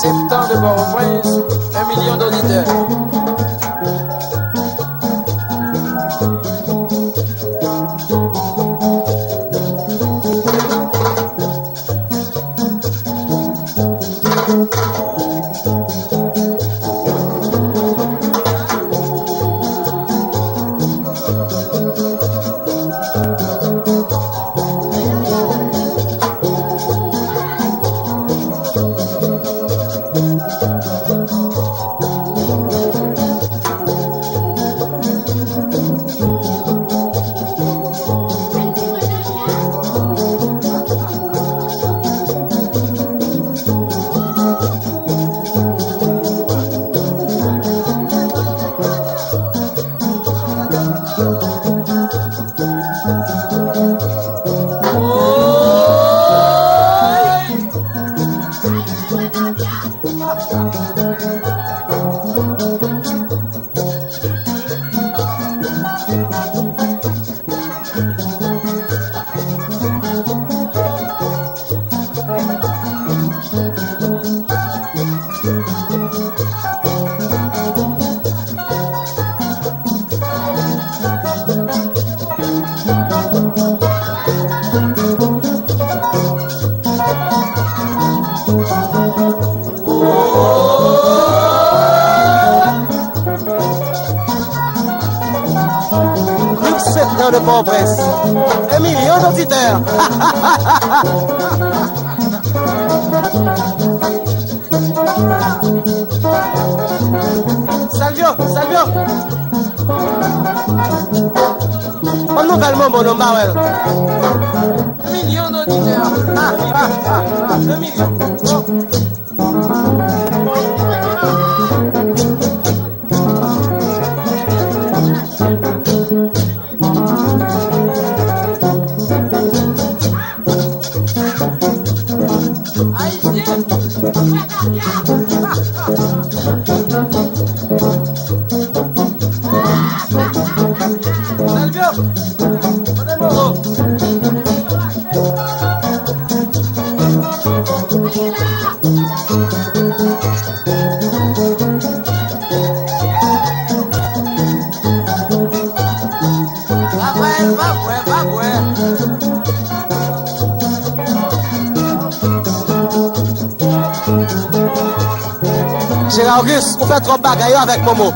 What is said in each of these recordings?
Septembre de Port-au-Prince, 1 million d'auditeurs. De Port-au-Prince, 1 million d'auditeurs. Salvio, Salvio. On nous calme mon nom, Bawel. 1 million d'auditeurs. 1 million. Gérard Auguste, on fait trop de bagaille avec Momo.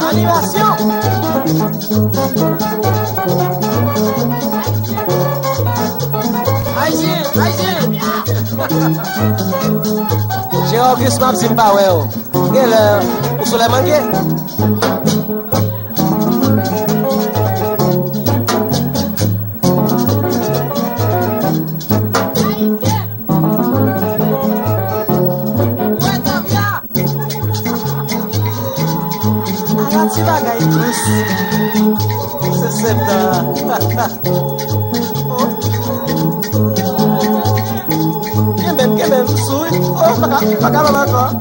Animation. Gérard Auguste m'a dit pas ouais. Quelle heure? Où sont les mangués? Si bagaille plus, c'est septembre. Quel même souris. Oh, pas calme encore.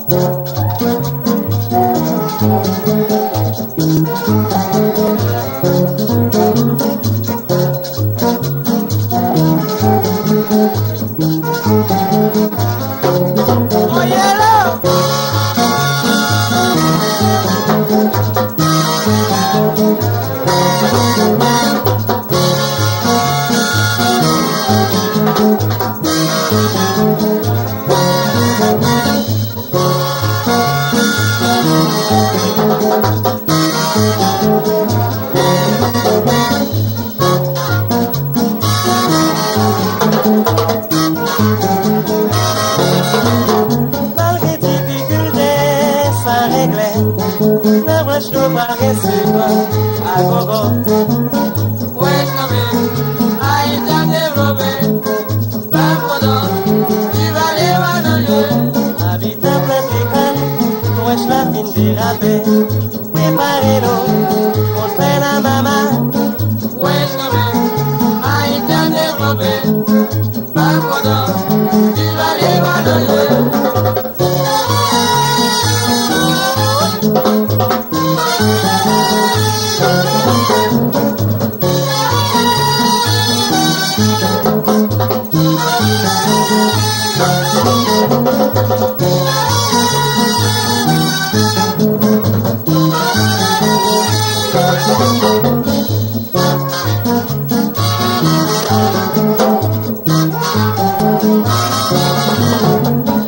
parler sur toi, à gogo. Ouais, comme Aïda développé, pas pendant, tu vas les voir Habite un plein piquant, wesh la fin dérapée. Préparez-nous, on fait la maman. Ouais, comme Aïda développé, pas pendant, tu vas les voir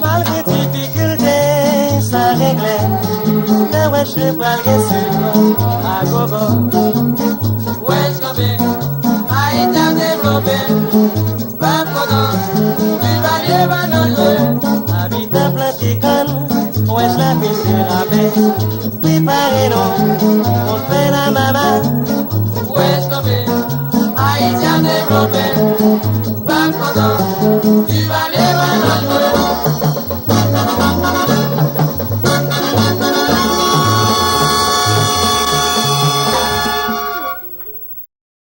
Malgré difficultés, ça réglait. Mais wesh le parler sur toi, à gogo. Ouais, comme Aïda développé, pas pendant, tu vas les voir Habite un plein piquant, wesh la fin dérapée. Préparez-nous, on fait la maman. Ouais, comme Aïda développé, pas pendant,